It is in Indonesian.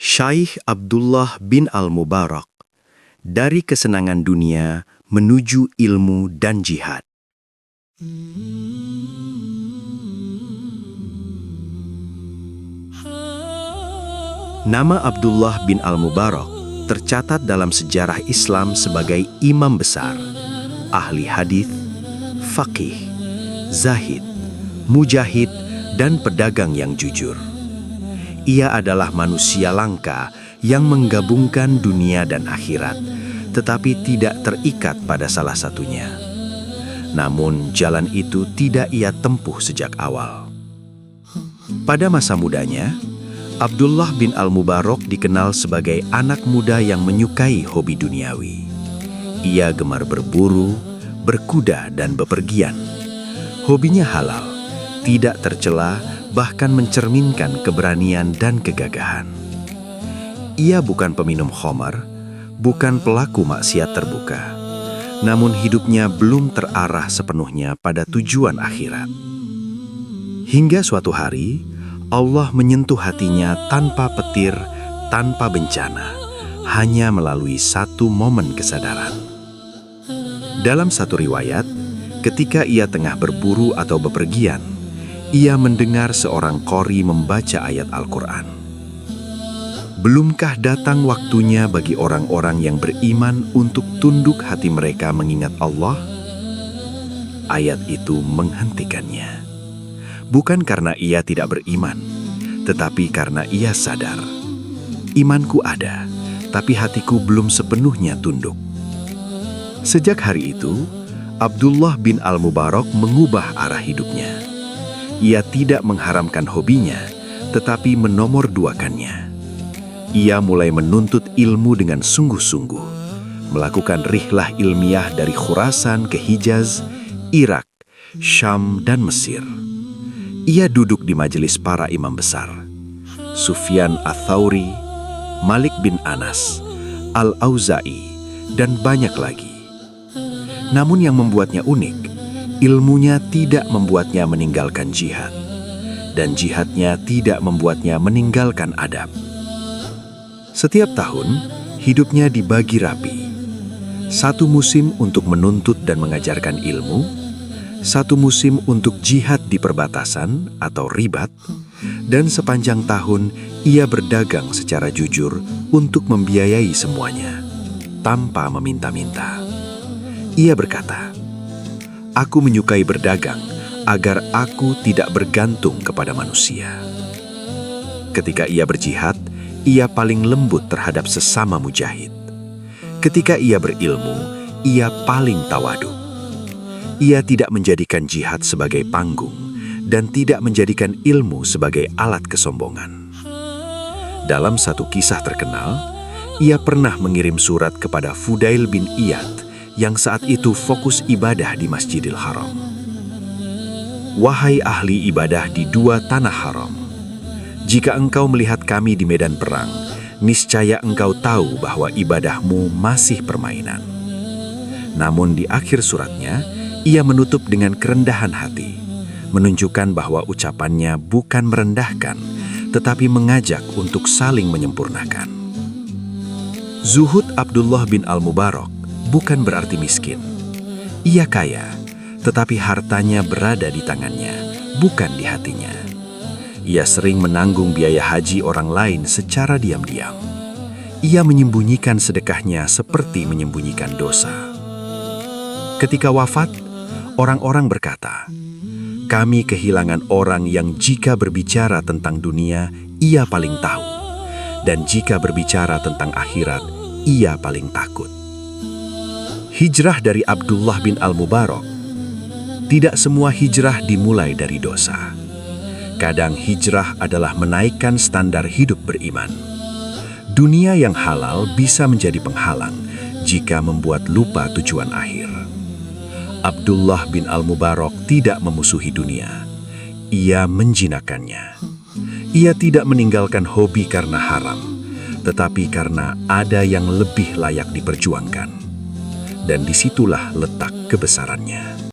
Syaikh Abdullah bin Al-Mubarak, dari kesenangan dunia menuju ilmu dan jihad. Nama Abdullah bin Al-Mubarak tercatat dalam sejarah Islam sebagai imam besar, ahli hadis, faqih, zahid, mujahid, dan pedagang yang jujur. Ia adalah manusia langka yang menggabungkan dunia dan akhirat, tetapi tidak terikat pada salah satunya. Namun jalan itu tidak ia tempuh sejak awal. Pada masa mudanya, Abdullah bin Al-Mubarak dikenal sebagai anak muda yang menyukai hobi duniawi. Ia gemar berburu, berkuda, dan bepergian. Hobinya halal, tidak tercela, bahkan mencerminkan keberanian dan kegagahan. Ia bukan peminum khamar, bukan pelaku maksiat terbuka, namun hidupnya belum terarah sepenuhnya pada tujuan akhirat. Hingga suatu hari, Allah menyentuh hatinya tanpa petir, tanpa bencana, hanya melalui satu momen kesadaran. Dalam satu riwayat, ketika ia tengah berburu atau bepergian, ia mendengar seorang qori membaca ayat Al-Quran. Belumkah datang waktunya bagi orang-orang yang beriman untuk tunduk hati mereka mengingat Allah? Ayat itu menghentikannya. Bukan karena ia tidak beriman, tetapi karena ia sadar. Imanku ada, tapi hatiku belum sepenuhnya tunduk. Sejak hari itu, Abdullah bin Al-Mubarak mengubah arah hidupnya. Ia tidak mengharamkan hobinya, tetapi menomorduakannya. Ia mulai menuntut ilmu dengan sungguh-sungguh, melakukan rihlah ilmiah dari Khurasan ke Hijaz, Irak, Syam, dan Mesir. Ia duduk di majelis para imam besar, Sufyan Ats-Tsauri, Malik bin Anas, Al-Auza'i, dan banyak lagi. Namun yang membuatnya unik, ilmunya tidak membuatnya meninggalkan jihad, dan jihadnya tidak membuatnya meninggalkan adab. Setiap tahun, hidupnya dibagi rapi. Satu musim untuk menuntut dan mengajarkan ilmu, satu musim untuk jihad di perbatasan atau ribat, dan sepanjang tahun ia berdagang secara jujur untuk membiayai semuanya, tanpa meminta-minta. Ia berkata, "Aku menyukai berdagang agar aku tidak bergantung kepada manusia." Ketika ia berjihad, ia paling lembut terhadap sesama mujahid. Ketika ia berilmu, ia paling tawadu. Ia tidak menjadikan jihad sebagai panggung dan tidak menjadikan ilmu sebagai alat kesombongan. Dalam satu kisah terkenal, ia pernah mengirim surat kepada Fudail bin Iyad yang saat itu fokus ibadah di Masjidil Haram. "Wahai ahli ibadah di dua tanah haram, jika engkau melihat kami di medan perang, niscaya engkau tahu bahwa ibadahmu masih permainan." Namun di akhir suratnya, ia menutup dengan kerendahan hati, menunjukkan bahwa ucapannya bukan merendahkan, tetapi mengajak untuk saling menyempurnakan. Zuhud Abdullah bin Al-Mubarak bukan berarti miskin. Ia kaya, tetapi hartanya berada di tangannya, bukan di hatinya. Ia sering menanggung biaya haji orang lain secara diam-diam. Ia menyembunyikan sedekahnya seperti menyembunyikan dosa. Ketika wafat, orang-orang berkata, "Kami kehilangan orang yang jika berbicara tentang dunia, ia paling tahu. Dan jika berbicara tentang akhirat, ia paling takut." Hijrah dari Abdullah bin Al-Mubarak. Tidak semua hijrah dimulai dari dosa. Kadang hijrah adalah menaikkan standar hidup beriman. Dunia yang halal bisa menjadi penghalang jika membuat lupa tujuan akhir. Abdullah bin Al-Mubarak tidak memusuhi dunia. Ia menjinakkannya. Ia tidak meninggalkan hobi karena haram, tetapi karena ada yang lebih layak diperjuangkan. Dan disitulah letak kebesarannya.